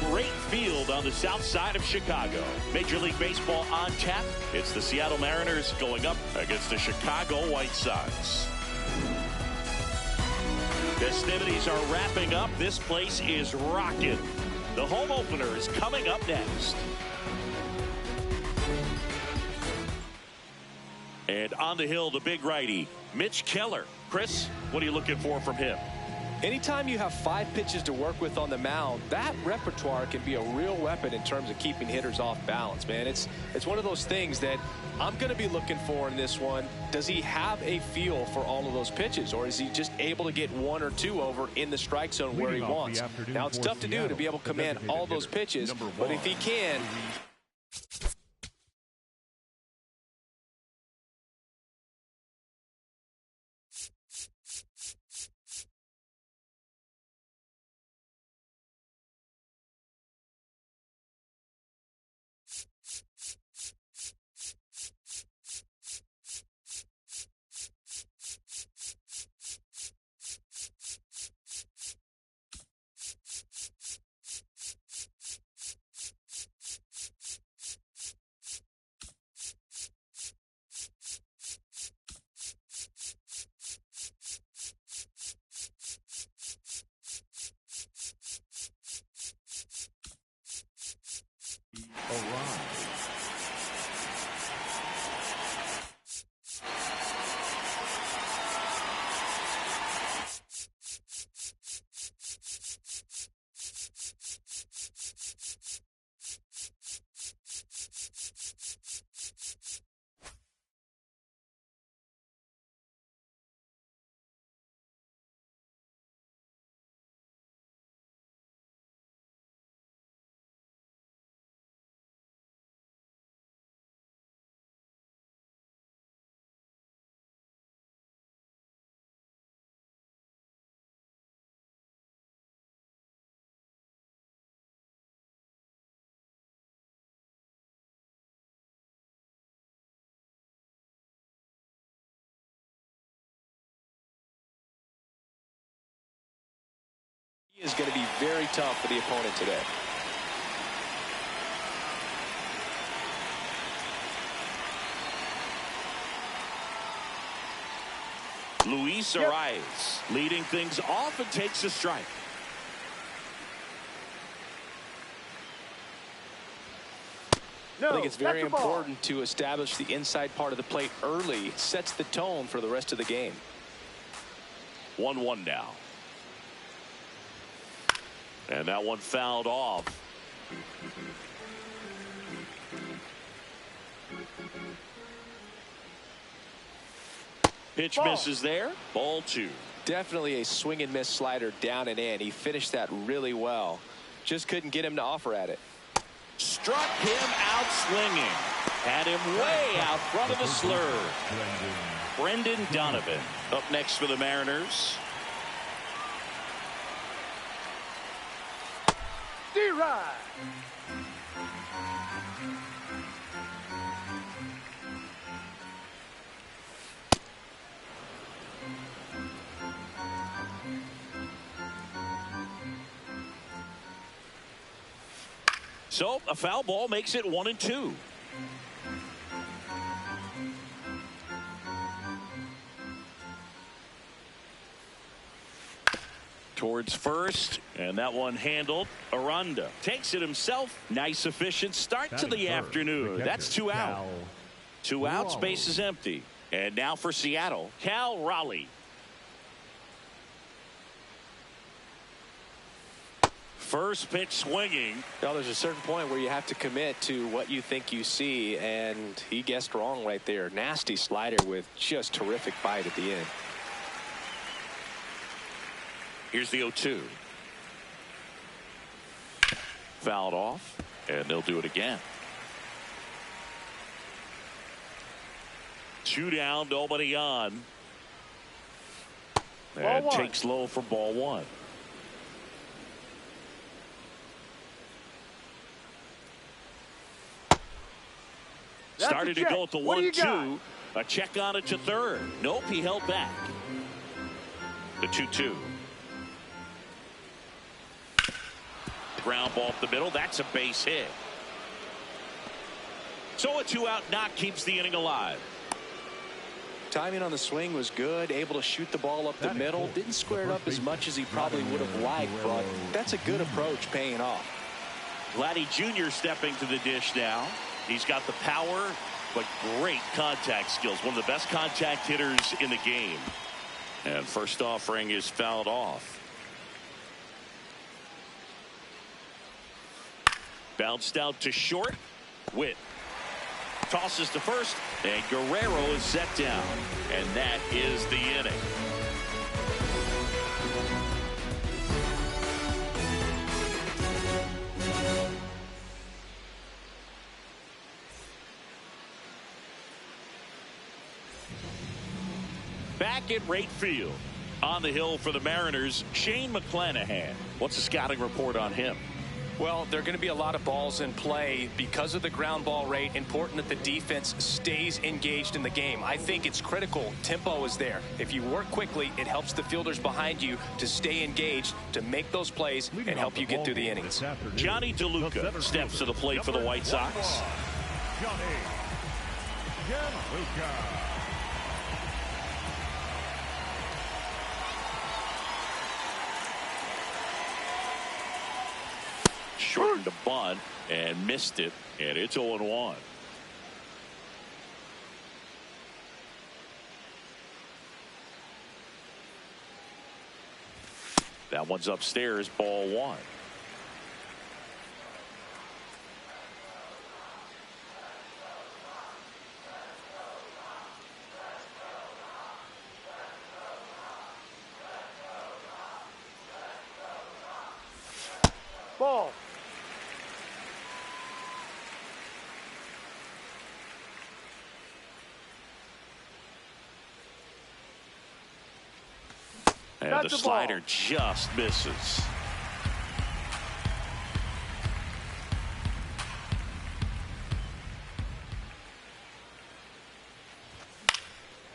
Great field on the south side of Chicago. Major League Baseball on tap. It's the Seattle Mariners going up against the Chicago White Sox. Festivities are wrapping up. This place is rocking. The home opener is coming up next. And on the hill, the big righty, Mitch Keller. Chris, what are you looking for from him? Anytime you have 5 pitches to work with on the mound, that repertoire can be a real weapon in terms of keeping hitters off balance, man. It's one of those things that I'm going to be looking for in this one. Does he have a feel for all of those pitches, or is he just able to get 1 or 2 over in the strike zone where he wants? Now, it's tough to do to be able to command all those pitches, but if he can... He is going to be very tough for the opponent today. Luis Arias leading things off and takes a strike. I think it's very important to establish the inside part of the plate early. It sets the tone for the rest of the game. 1-1 now. And that one fouled off. Pitch misses there. Ball 2. Definitely a swing and miss slider down and in. He finished that really well. Just couldn't get him to offer at it. Struck him out swinging. Had him way out front of the slur. Brendan Donovan up next for the Mariners. D-Ride. So a foul ball makes it 1-2. Towards first, and that one handled. Aranda takes it himself. Nice efficient start to the afternoon. That's 2 out. 2 outs, base is empty. And now for Seattle, Cal Raleigh. First pitch swinging. Now there's a certain point where you have to commit to what you think you see, and he guessed wrong right there. Nasty slider with just terrific bite at the end. Here's the 0-2. fouled off, and they'll do it again. 2 down, nobody on. And takes low for ball 1. Started to go at the 1-2. A check on it to third. Nope, he held back. The 2-2. Ground ball up the middle. That's a base hit. So a 2-out knock keeps the inning alive. Timing on the swing was good. Able to shoot the ball up the middle. Didn't square it up as much as he probably would have liked, but that's a good approach paying off. Vladdy Jr. stepping to the dish now. He's got the power, but great contact skills. One of the best contact hitters in the game. And first offering is fouled off. Bounced out to short. Witt tosses to first, and Guerrero is set down. And that is the inning. Back at right field. On the hill for the Mariners, Shane McClanahan. What's the scouting report on him? Well, there are going to be a lot of balls in play because of the ground ball rate. Important that the defense stays engaged in the game. I think it's critical. Tempo is there. If you work quickly, it helps the fielders behind you to stay engaged, to make those plays, and help you get through the innings. Johnny DeLuca steps to the plate for the White Sox. Johnny DeLuca. Shortened the bunt and missed it, and it's 0-1. That one's upstairs, ball 1. Ball. And the slider just misses.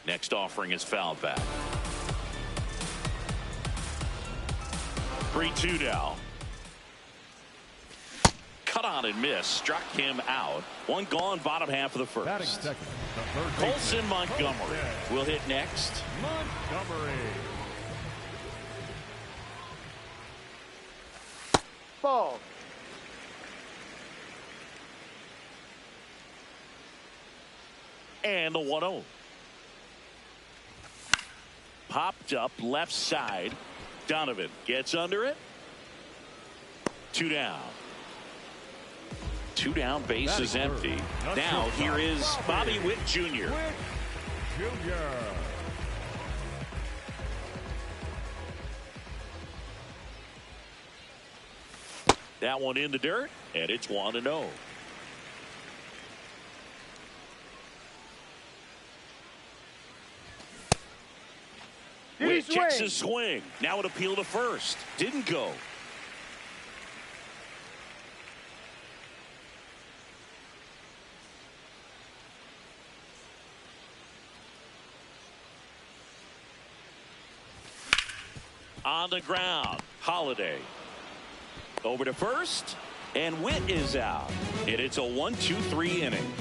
Next offering is fouled back. 3-2 now. Cut on and miss. Struck him out. One gone, bottom half of the first. Colson Montgomery will hit next. Montgomery. Ball. And the 1-0. Popped up left side. Donovan gets under it. 2 down. 2 down, base is empty. Now here is Bobby Witt Jr. That one in the dirt, and it's 1-0. Witt checks his swing. Now an appeal to first. Didn't go. On the ground, Holiday. Over to first, and Witt is out. And it's a 1-2-3 inning.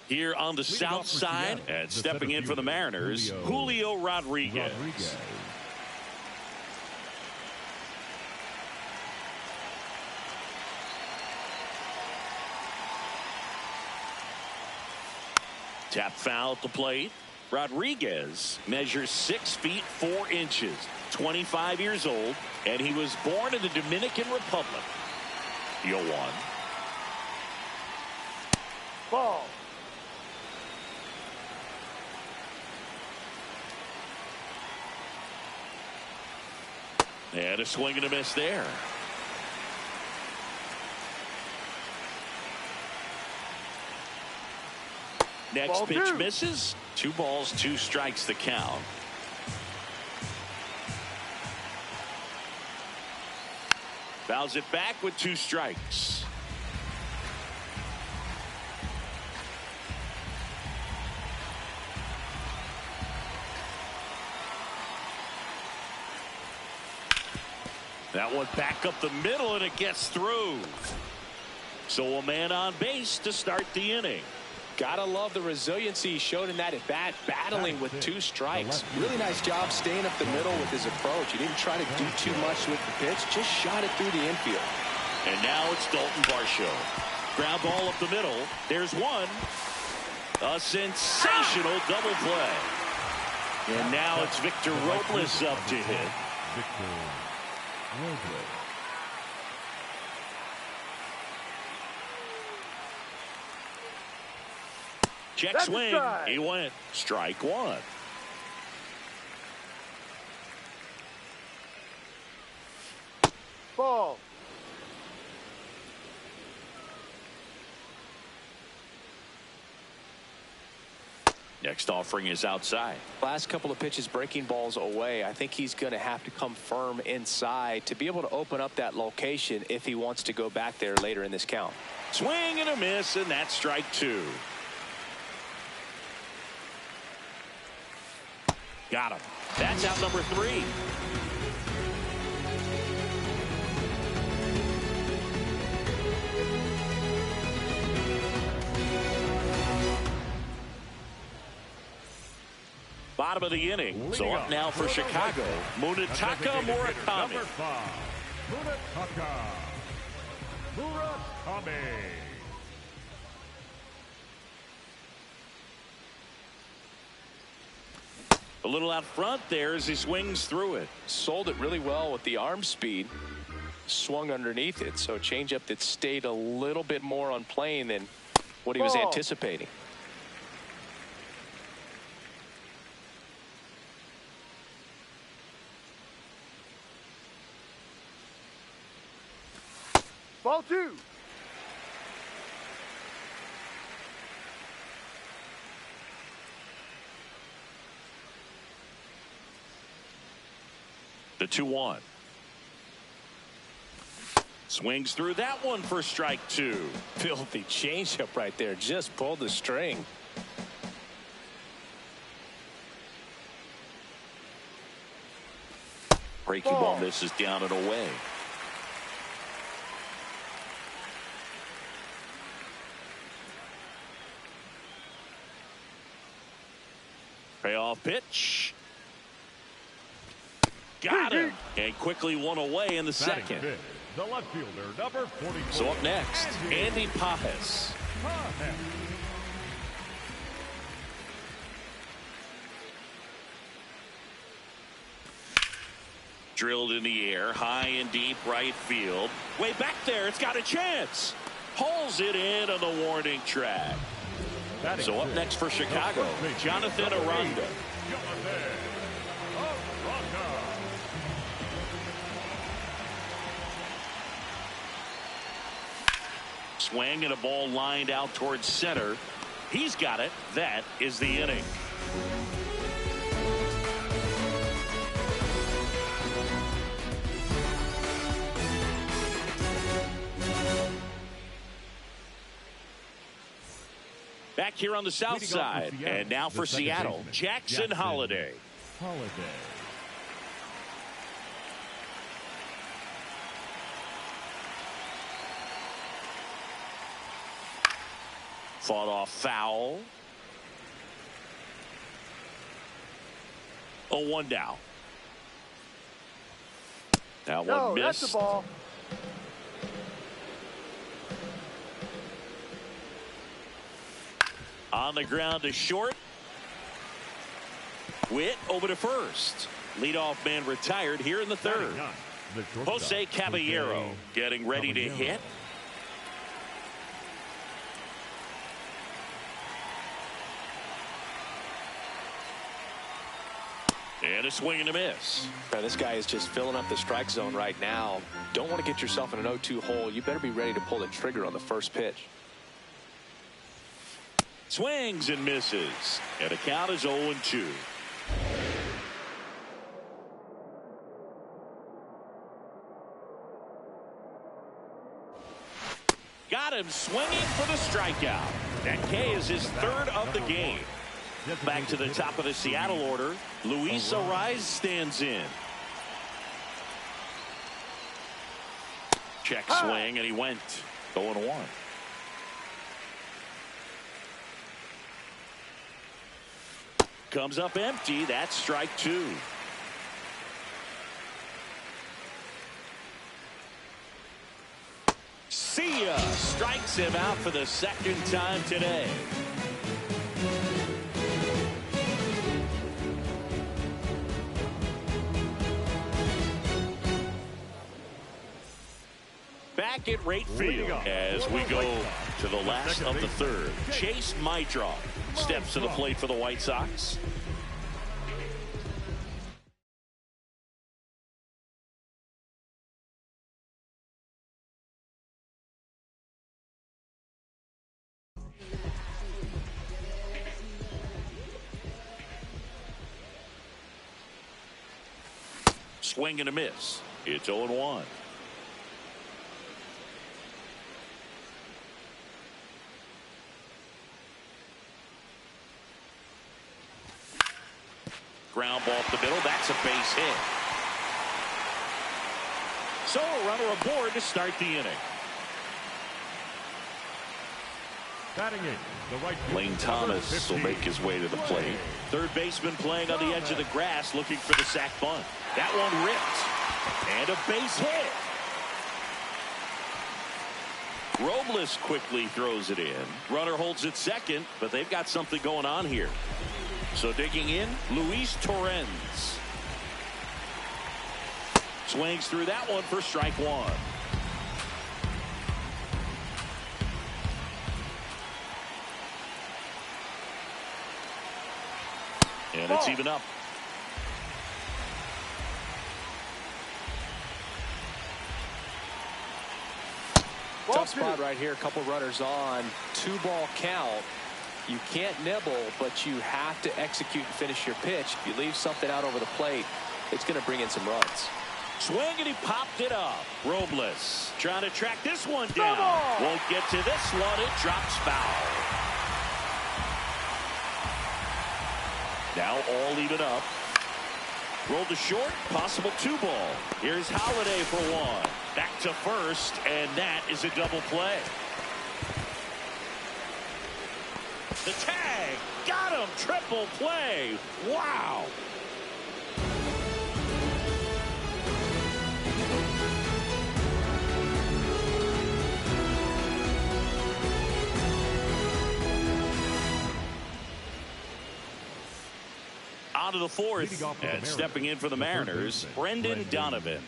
Here on the south side, and stepping in for the Mariners, Julio Rodriguez. Tap foul at the plate. Rodriguez measures 6 feet 4 inches, 25 years old, and he was born in the Dominican Republic. 0-1. Ball. And a swing and a miss there. Next pitch misses. 2 balls, 2 strikes the count. Fouls it back with 2 strikes. That one back up the middle, and it gets through. So a man on base to start the inning. Gotta love the resiliency he showed in that at bat, battling with 2 strikes. Really nice job staying up the middle with his approach. He didn't try to do too much with the pitch, just shot it through the infield. And now it's Dalton Varsho. Ground ball up the middle. There's one. A sensational double play. And now it's Victor Robles up to hit. Victor Robles. Check swing. He went. Strike 1. Ball. Next offering is outside. Last couple of pitches breaking balls away. I think he's going to have to come firm inside to be able to open up that location if he wants to go back there later in this count. Swing and a miss, and that's strike 2. Got him. That's out number 3. Bottom of the inning. So up now for Chicago, Munetaka Murakami. Number 5, Murakami. A little out front there as he swings through it. Sold it really well with the arm speed. Swung underneath it. So a changeup that stayed a little bit more on plane than what he was anticipating. Ball 2. The 2-1. Swings through that one for strike 2. Filthy changeup right there. Just pulled the string. Breaking ball misses down and away. Payoff pitch. Got him. And quickly one away in the second. The left fielder, number 44. So up next, Andy Pajes. Drilled in the air, high and deep right field. Way back there, it's got a chance. Pulls it in on the warning track. So up next for Chicago, Jonathan Aranda. Swing and a ball lined out towards center. He's got it. That is the inning. Back here on the south side. And now for Seattle, Jackson Holliday. Fought off foul. 0-1 down. That one missed. That's the ball. On the ground to short. Witt over to first. Leadoff man retired here in the third. Jose Caballero getting ready to hit. And a swing and a miss. Now, this guy is just filling up the strike zone right now. Don't want to get yourself in an 0-2 hole. You better be ready to pull the trigger on the first pitch. Swings and misses. And a count is 0-2. Got him swinging for the strikeout. That K is his third of the game. Back to the top of the Seattle order. Luis Arraez stands in. Check swing, and he went 0-1. Comes up empty. That's strike two. See ya. Strikes him out for the second time today. Back at right field as we go to the last of the third. Chase Mydroff steps to the plate for the White Sox. Swing and a miss. It's 0-1. Ground ball up the middle. That's a base hit. So a runner aboard to start the inning. Batting in, the right field, Lane Thomas will make his way to the plate. Third baseman playing on the edge of the grass looking for the sac bunt. That one ripped. And a base hit. Robles quickly throws it in. Runner holds it second, but they've got something going on here. So digging in, Luis Torrens. Swings through that one for strike one. And it's even up. Tough spot right here. A couple runners on. 2-ball count. You can't nibble, but you have to execute and finish your pitch. If you leave something out over the plate, it's going to bring in some runs. Swing, and he popped it up. Robles trying to track this one down. Won't get to this one. It drops foul. Now all even up. Rolled to short. Possible 2-ball. Here's Holiday for one. Back to first, and that is a double play. The tag. Got him. Triple play. Wow. On to the fourth, and stepping in for the Mariners, Brendan Donovan.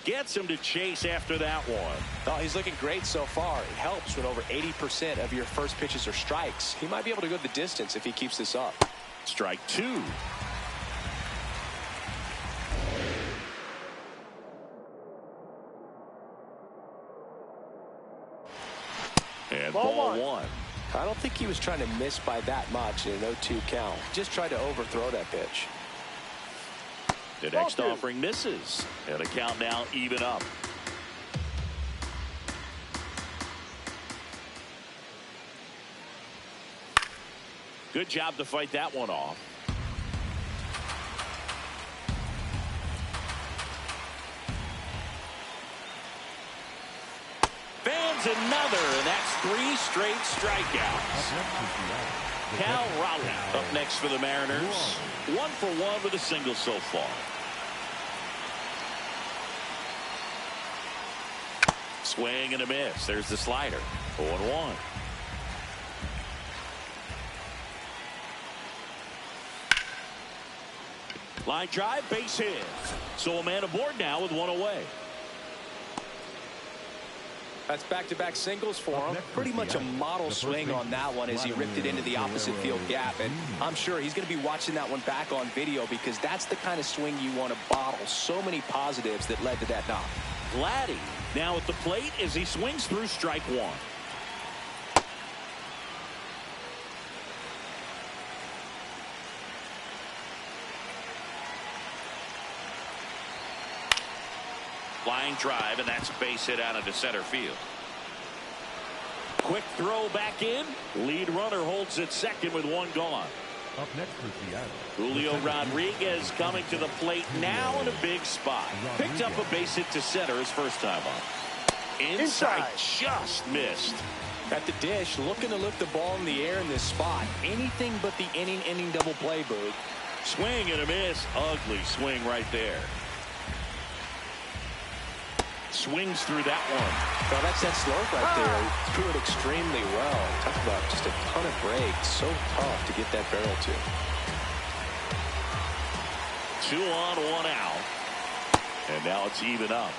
Gets him to chase after that one. Oh, he's looking great so far. It helps when over 80% of your first pitches are strikes. He might be able to go the distance if he keeps this up. Strike two. And ball one. I don't think he was trying to miss by that much in an 0-2 count. Just tried to overthrow that pitch. The next offering misses. And the count now even up. Good job to fight that one off. Fans another, and that's 3 straight strikeouts. Cal Raleigh up next for the Mariners. 1 for 1 with a single so far. Swing and a miss. There's the slider. 0-1. Line drive, base hit. So a man aboard now with one away. That's back-to-back singles for him. Pretty much a model swing on that one as he ripped it into the opposite field gap. And I'm sure he's going to be watching that one back on video because that's the kind of swing you want to bottle. So many positives that led to that knock. Vladdy now at the plate as he swings through strike one. Flying drive, and that's a base hit out into center field. Quick throw back in. Lead runner holds at second with one gone. Up next for Seattle, Julio Rodriguez coming to the plate now in a big spot. Picked up a base hit to center his first time up. Inside just missed. At the dish, looking to lift the ball in the air in this spot. Anything but the inning double play, Boog. Swing and a miss. Ugly swing right there. Swings through that one. Well, that's that slope right there. Threw it extremely well. Talk about just a ton of breaks. So tough to get that barrel to. 2 on, 1 out. And now it's even up.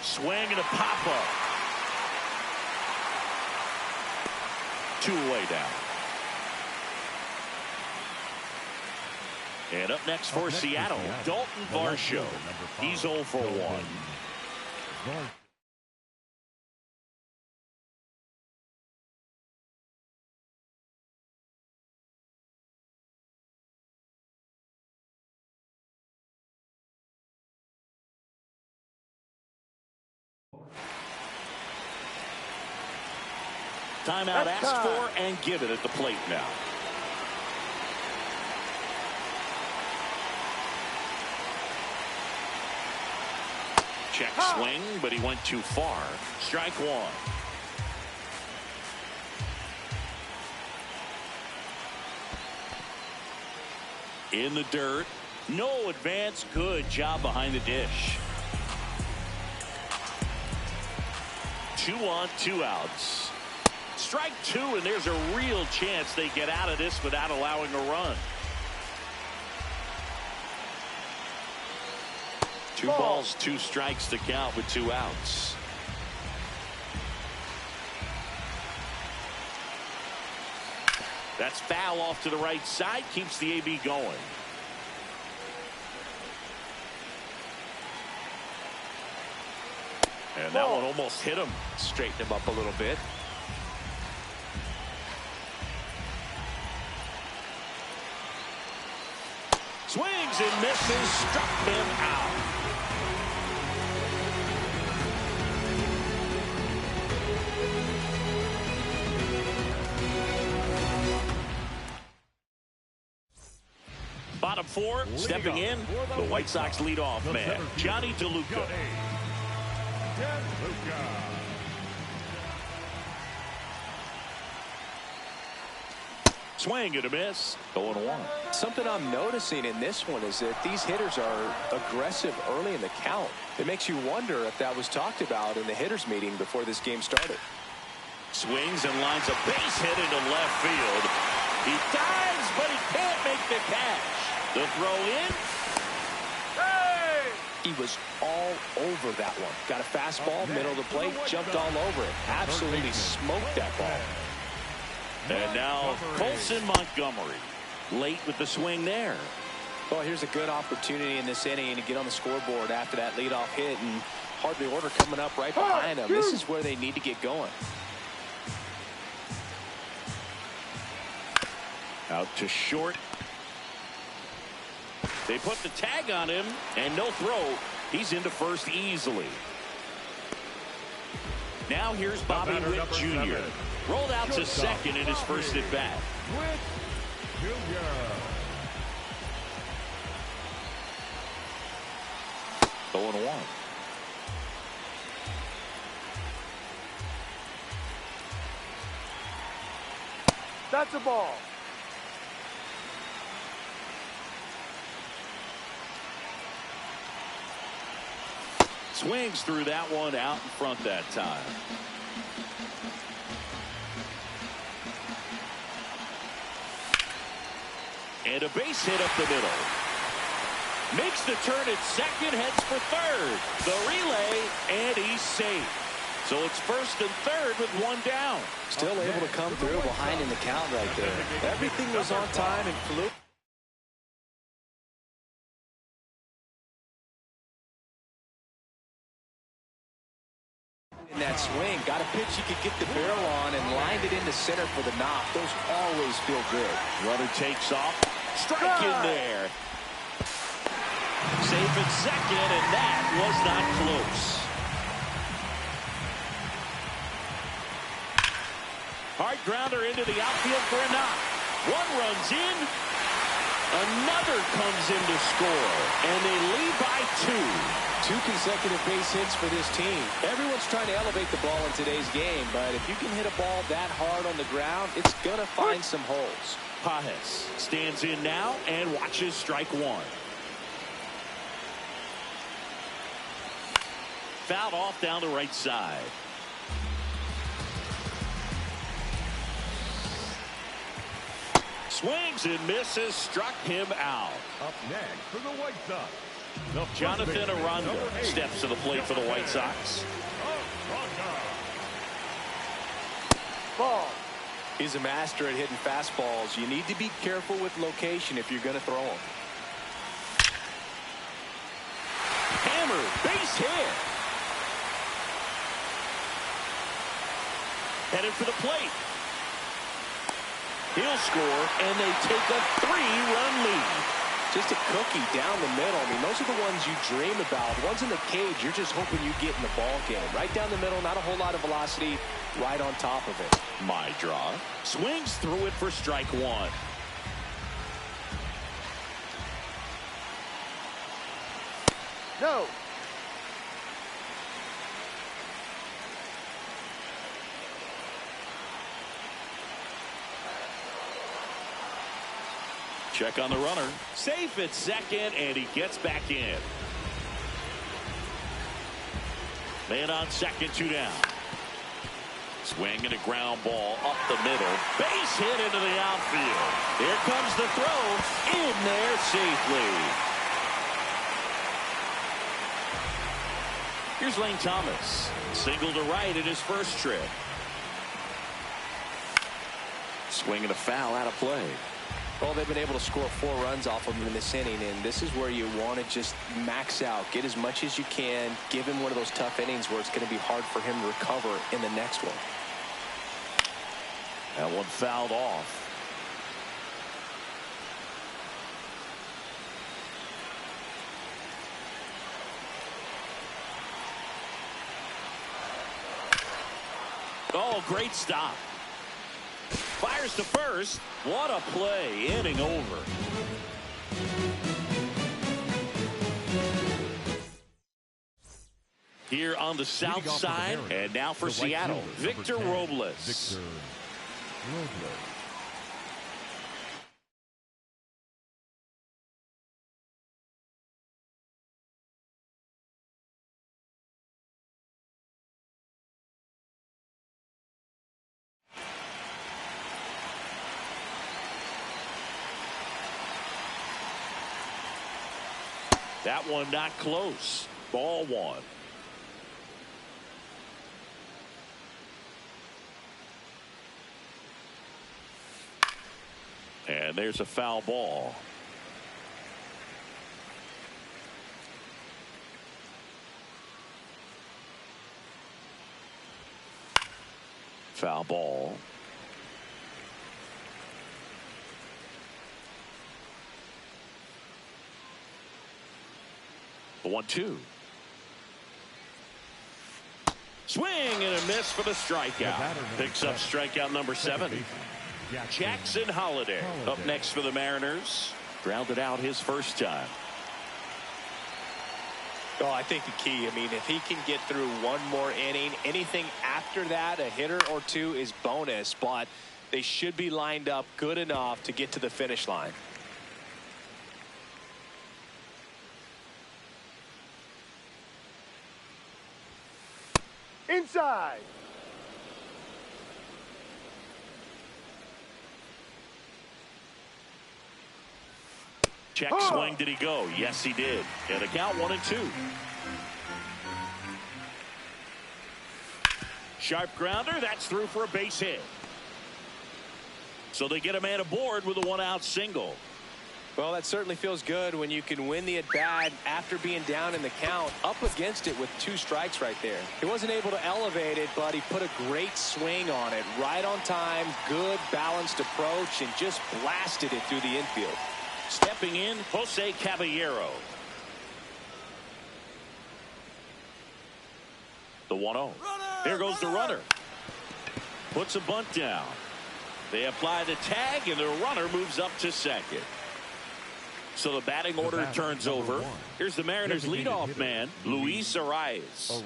Swing and a pop-up. 2 away down. And up next for Seattle, Dalton Varsho. He's 0 for 1. Timeout asked for and given at the plate now. Check swing, but he went too far. Strike one. In the dirt. No advance. Good job behind the dish. 2 on, 2 outs. Strike 2, and there's a real chance they get out of this without allowing a run. 2 balls, 2 strikes to count with 2 outs. That's foul off to the right side. Keeps the AB going. And that one almost hit him. Straighten him up a little bit. Swings and misses. Struck him out. Bottom 4, stepping in, the White Sox leadoff man, Johnny DeLuca. Swing and a miss. 0-1. Something I'm noticing in this one is that these hitters are aggressive early in the count. It makes you wonder if that was talked about in the hitters meeting before this game started. Swings and lines a base hit into left field. He dives, but he can't make the catch. The throw in. He was all over that one. Got a fastball, middle of the plate, jumped all over it. Absolutely smoked that ball. And now Colson Montgomery late with the swing there. Well, here's a good opportunity in this inning to get on the scoreboard after that leadoff hit, and hardly order coming up right behind them. This is where they need to get going. Out to short. They put the tag on him, and no throw. He's into first easily. Now here's Bobby Witt Jr. Rolled out to second in his first at bat. Witt Jr. 0-1. That's a ball. Swings through that one out in front that time. And a base hit up the middle. Makes the turn at second, heads for third. The relay, and he's safe. So it's first and third with one down. Still able to come through behind in the count right there. Everything was on time and flew. In that swing, got a pitch he could get the barrel on and lined it into center for the knock. Those always feel good. Runner takes off. Strike in there. Safe at second, and that was not close. Hard grounder into the outfield for a knock. One runs in. Another comes in to score, and they lead by 2. 2 consecutive base hits for this team. Everyone's trying to elevate the ball in today's game, but if you can hit a ball that hard on the ground, it's going to find some holes. Pajes stands in now and watches strike one. Fouled off down the right side. Swings and misses, struck him out. Up next for the White Sox, the Jonathan Aranda steps to the plate for the White Sox. Ball. He's a master at hitting fastballs. You need to be careful with location if you're going to throw them. Hammer, base hit. Headed for the plate. He'll score, and they take a 3-run lead. Just a cookie down the middle. I mean, those are the ones you dream about. Ones in the cage, you're just hoping you get in the ball game. Right down the middle, not a whole lot of velocity, right on top of it. My draw. Swings through it for strike one. No. Check on the runner. Safe at second, and he gets back in. Man on second, 2 down. Swing and a ground ball up the middle. Base hit into the outfield. Here comes the throw. In there safely. Here's Lane Thomas. Single to right in his first trip. Swing and a foul out of play. Well, they've been able to score 4 runs off of him in this inning, and this is where you want to just max out, get as much as you can, give him one of those tough innings where it's going to be hard for him to recover in the next one. That one fouled off. Oh, great stop. Fires to first. What a play. Inning over. Here on the south side, and now for Seattle, Victor Robles. Victor Robles. That one not close. Ball one. And there's a foul ball. Foul ball. The 1-2. Swing and a miss for the strikeout. Picks up strikeout number 7. Jackson Holliday up next for the Mariners. Grounded out his first time. Oh, I think the key, I mean, if he can get through one more inning, anything after that, a hitter or two is bonus, but they should be lined up good enough to get to the finish line. Inside. Check swing. Did he go? Yes, he did. And the count 1-2. Sharp grounder. That's through for a base hit. So they get a man aboard with a 1-out single. Well, that certainly feels good when you can win the at-bat after being down in the count, up against it with 2 strikes right there. He wasn't able to elevate it, but he put a great swing on it. Right on time, good balanced approach, and just blasted it through the infield. Stepping in, Jose Caballero. The 1-0. Here goes the runner. Puts a bunt down. They apply the tag, and the runner moves up to second. So the batting order turns over. Here's the Mariners' leadoff man, Luis Arias.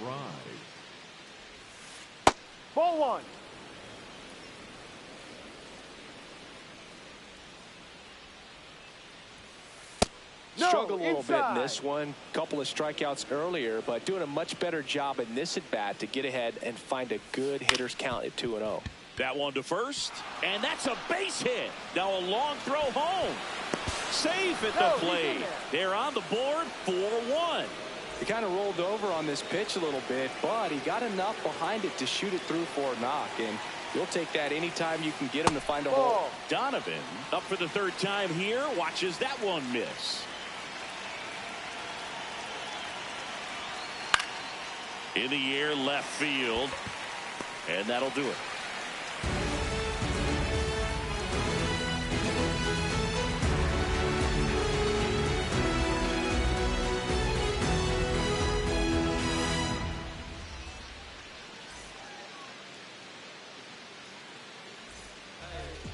Ball 1. Struggled a little bit in this one. Couple of strikeouts earlier, but doing a much better job in this at-bat to get ahead and find a good hitter's count at 2-0. That one to first, and that's a base hit. Now a long throw home. Safe at the plate. They're on the board, 4-1. He kind of rolled over on this pitch a little bit, but he got enough behind it to shoot it through for a knock, and you'll take that anytime you can get him to find a hole. Donovan up for the 3rd time here, watches that one miss. In the air, left field, and that'll do it.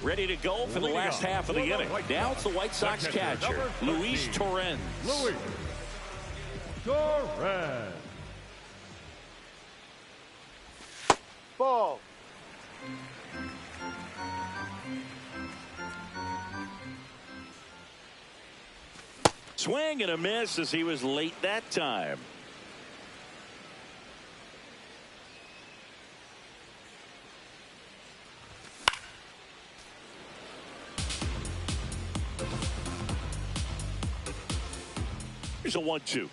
Ready to go for the last half of the inning. Now it's the White Sox catcher, Luis Torrens. Luis Torrens. Ball. Swing and a miss as he was late that time. Here's a 1-2.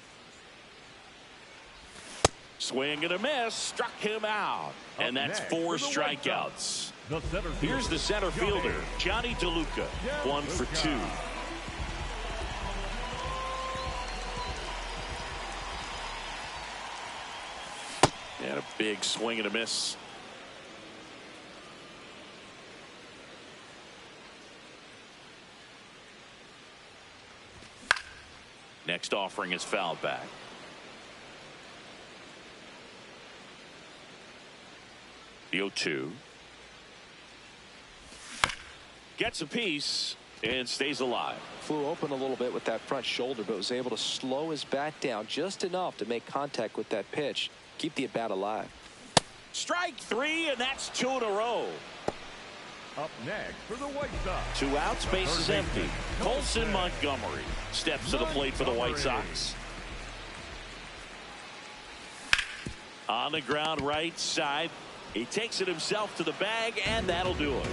Swing and a miss, struck him out, and that's 4 strikeouts. Here's the center fielder, Johnny DeLuca, 1 for 2. And a big swing and a miss. Next offering is fouled back. The 0-2. Gets a piece and stays alive. Flew open a little bit with that front shoulder, but was able to slow his bat down just enough to make contact with that pitch. Keep the at-bat alive. Strike 3, and that's 2 in a row. Up next for the White Sox. 2 outs, base is empty. Colson Montgomery steps to the plate for the White Sox. On the ground, right side. He takes it himself to the bag, and that'll do it.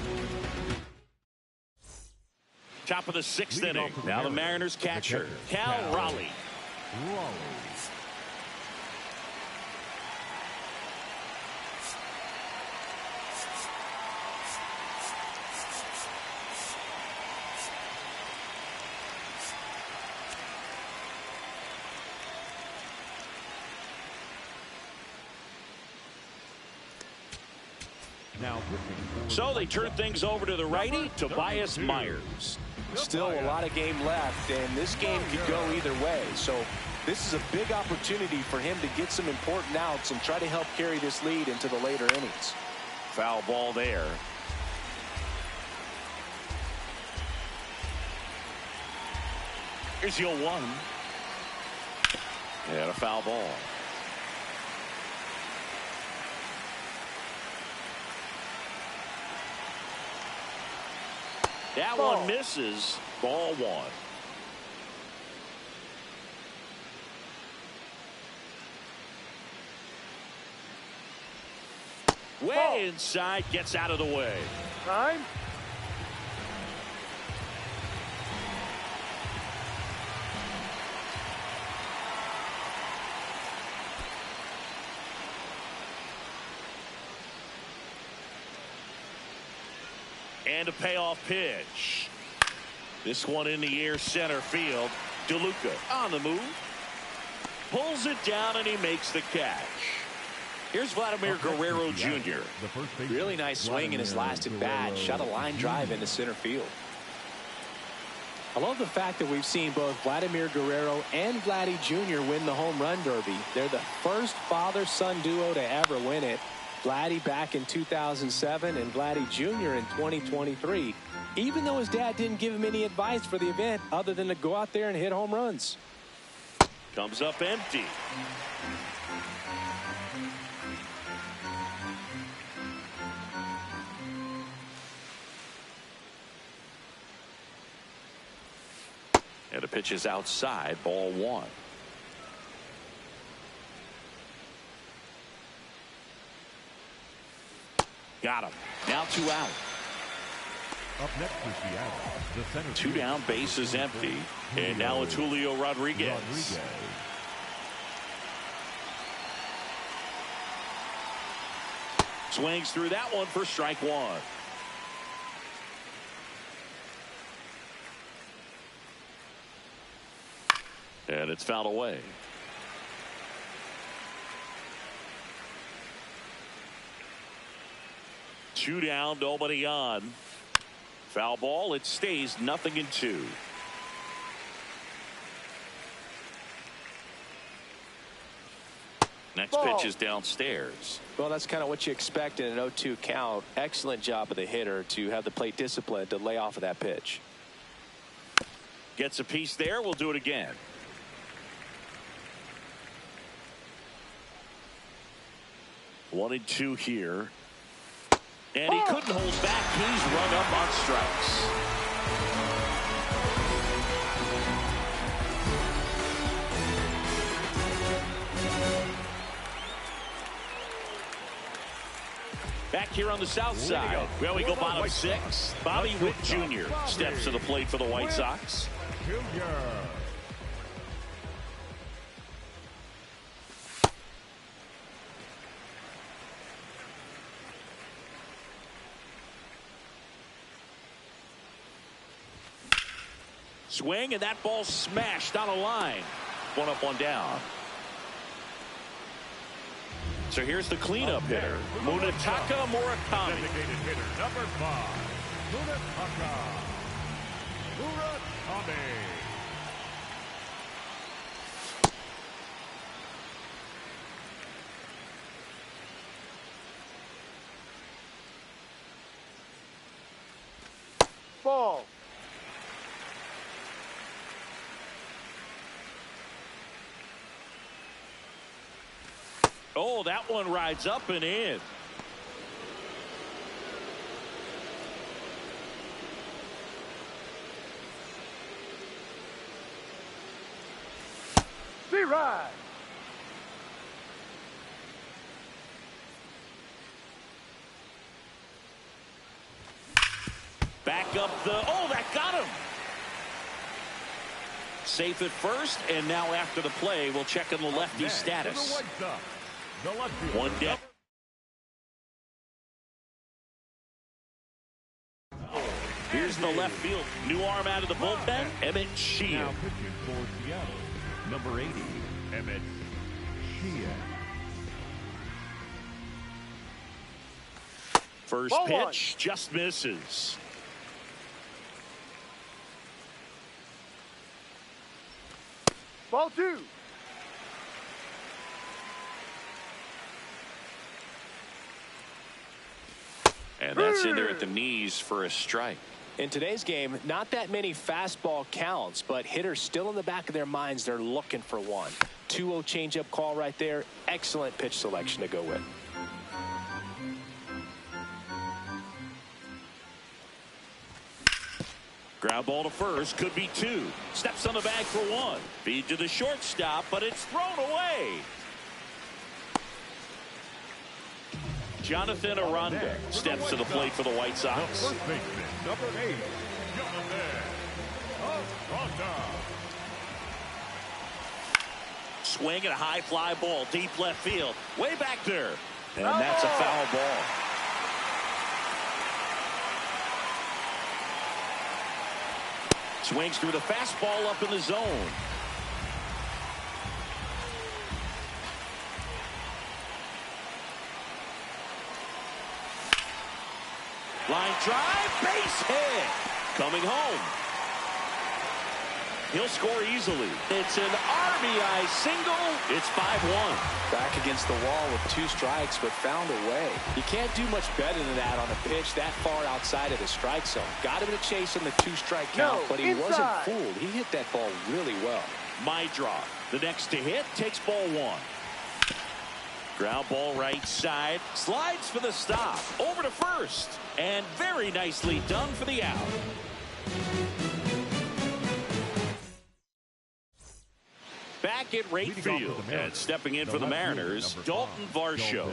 Top of the 6th inning. Now the Mariners catcher, Cal Raleigh. So they turn things over to the righty, Tobias Myers. Still a lot of game left, and this game could go either way. So this is a big opportunity for him to get some important outs and try to help carry this lead into the later innings. Foul ball there. Here's the 0-1. And a foul ball. That one misses. Ball 1. Way inside, gets out of the way. Time. And a payoff pitch. This one in the air center field. DeLuca on the move. Pulls it down and he makes the catch. Here's Vladimir Guerrero Jr. Really nice swing in his last at bat. Shot a line drive into center field. I love the fact that we've seen both Vladimir Guerrero and Vladdy Jr. win the home run derby. They're the first father-son duo to ever win it. Vladdy back in 2007 and Vladdy Jr. in 2023. Even though his dad didn't give him any advice for the event other than to go out there and hit home runs. Comes up empty. And the pitch is outside, ball one. Got him. Now 2 out. Up next is Seattle. The center 2 down, base is empty. And now it's Julio Rodriguez. Swings through that one for strike one. And it's fouled away. Two down, nobody on. Foul ball, it stays 0-2. Next pitch is downstairs. Well, that's kind of what you expect in an 0-2 count. Excellent job of the hitter to have the plate discipline to lay off of that pitch. Gets a piece there. We'll do it again. One and two here. And he couldn't hold back. He's run up on strikes. Back here on the south side. Well, we go bottom 6. Bobby Witt Jr. steps to the plate for the White Sox. Swing, and that ball smashed on a line. One up, one down. So here's the cleanup hitter, Munetaka Murakami. Designated hitter number 5, Munetaka Murakami. Ball. Oh, that one rides up and in. Be right. Back up the, oh, that got him. Safe at first, and now after the play, we'll check on the lefty status. One down. Here's the left field. New arm out of the bullpen, Emmett Sheehan. Now pitching for Seattle, number 80, Emmett Sheehan. First Ball pitch just misses. Ball 2. And that's in there at the knees for a strike. In today's game, not that many fastball counts, but hitters still in the back of their minds, they're looking for one. 2-0 changeup call right there. Excellent pitch selection to go with. Ground ball to first, could be 2. Steps on the bag for 1. Feed to the shortstop, but it's thrown away. Jonathan Aranda steps to the plate for the White Sox. First baseman, number 8, Jonathan Aranda. Swing and a high fly ball, deep left field, way back there. And that's a foul ball. Swings through the fastball up in the zone. Line drive, base hit. Coming home. He'll score easily. It's an RBI single. It's 5-1. Back against the wall with 2 strikes, but found a way. You can't do much better than that on a pitch that far outside of the strike zone. Got him to chase on the 2-strike count, but he wasn't fooled. He hit that ball really well. My draw. The next to hit takes ball 1. Ground ball right side. Slides for the stop. Over to first. And very nicely done for the out. Back at right field. And stepping in for the Mariners, Dalton Varsho.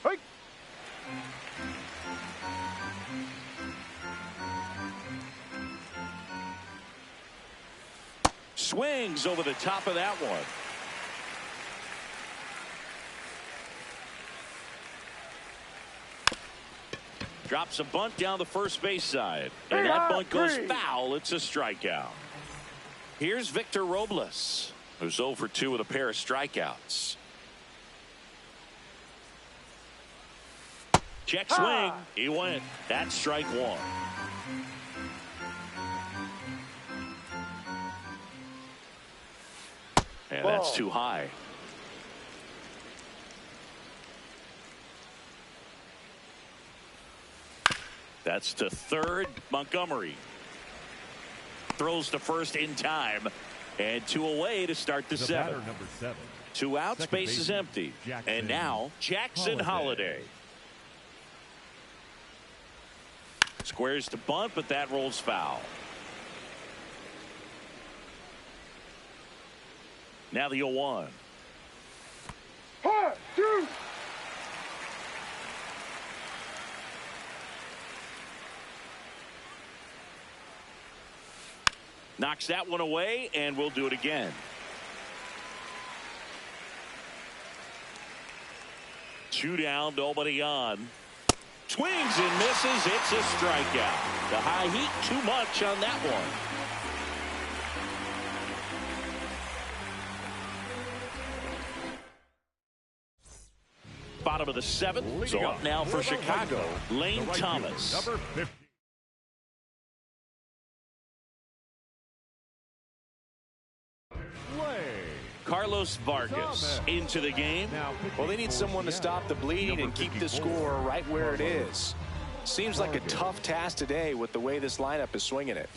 Hey. Swings over the top of that one. Drops a bunt down the first base side. And that bunt goes foul. It's a strikeout. Here's Victor Robles, who's 0 for 2 with a pair of strikeouts. Check swing. He went. That's strike 1. And that's too high. That's to third. Montgomery throws to first in time, and 2 away to start the 7th. Number 7. 2 outs, base is empty. And now Jackson Holiday. Squares to bunt, but that rolls foul. Now the 0-1. 1, 2. Knocks that one away, and we'll do it again. 2 down, nobody on. Swings and misses. It's a strikeout. The high heat, too much on that one. Bottom of the 7th. So up now for Chicago, Lane Thomas. Number 50. Carlos Vargas into the game. Well, they need someone to stop the bleeding and keep the score right where it is. Seems like a tough task today with the way this lineup is swinging it.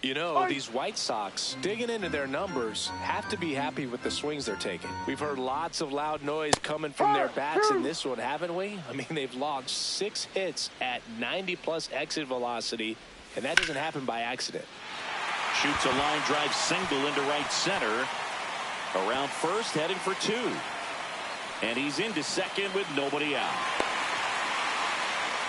You know, these White Sox, digging into their numbers, have to be happy with the swings they're taking. We've heard lots of loud noise coming from their bats in this one, haven't we? I mean, they've logged 6 hits at 90+ exit velocity, and that doesn't happen by accident. Shoots a line drive single into right center. Around first, heading for 2. And he's into second with nobody out.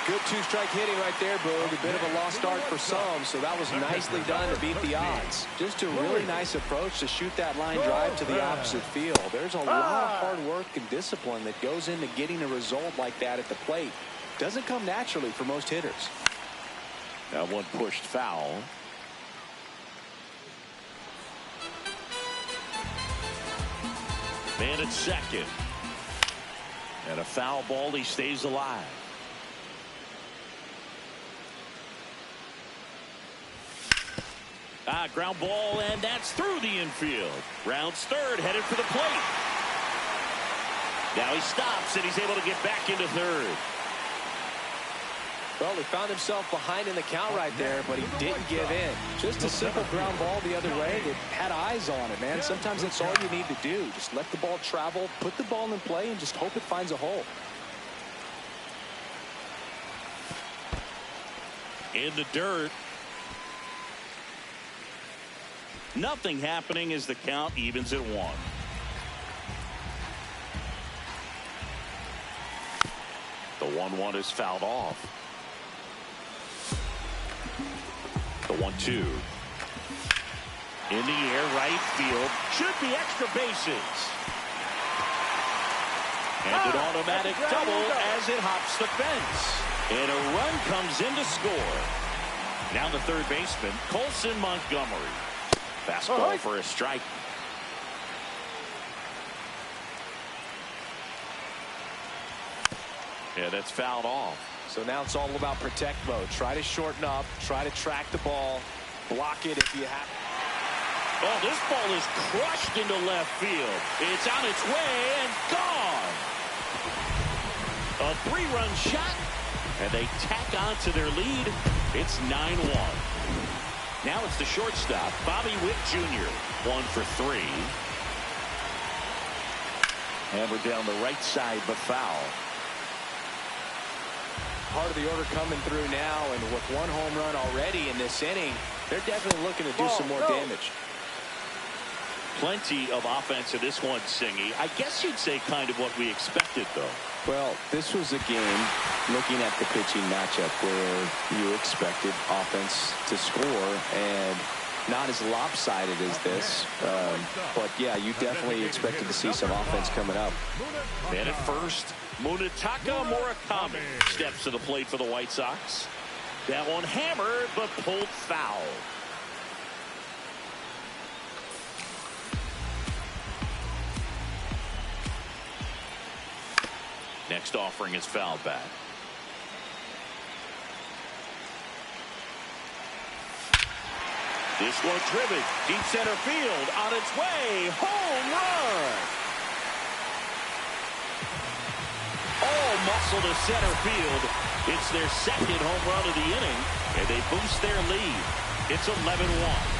Good 2-strike hitting right there, Boog. A bit of a lost start for some, so that was nicely done to beat the odds. Just a really nice approach to shoot that line drive to the opposite field. There's a lot of hard work and discipline that goes into getting a result like that at the plate. Doesn't come naturally for most hitters. That one pushed foul. Man at second. And a foul ball. He stays alive. Ground ball, and that's through the infield. Rounds third, headed for the plate. Now he stops, and he's able to get back into third. Well, he found himself behind in the count right there, but he didn't give in. Just a simple ground ball the other way that had eyes on it, man. Sometimes that's all you need to do. Just let the ball travel, put the ball in play, and just hope it finds a hole. In the dirt. Nothing happening as the count evens at 1. The 1-1 is fouled off. The 1-2. In the air, right field. Should be extra bases. And an automatic double as it hops the fence. And a run comes in to score. Now the third baseman, Colson Montgomery. Fastball for a strike. Yeah, that's fouled off. So now it's all about protect mode. Try to shorten up, try to track the ball, block it if you have. Oh, this ball is crushed into left field. It's on its way and gone. A 3-run shot, and they tack on to their lead. It's 9-1. Now it's the shortstop, Bobby Witt Jr. 1 for 3. Hammered down the right side, but foul. Part of the order coming through now, and with 1 home run already in this inning, they're definitely looking to do some more damage. Plenty of offense in this one, Singy. I guess you'd say kind of what we expected, though. Well, this was a game, looking at the pitching matchup, where you expected offense to score, and not as lopsided as this. But, yeah, you definitely expected to see some offense coming up. And at first, Munetaka Murakami steps to the plate for the White Sox. That one hammered, but pulled foul. Next offering is foul back. This one driven deep center field, on its way, home run. All muscle to center field. It's their second home run of the inning, and they boost their lead. It's 11-1.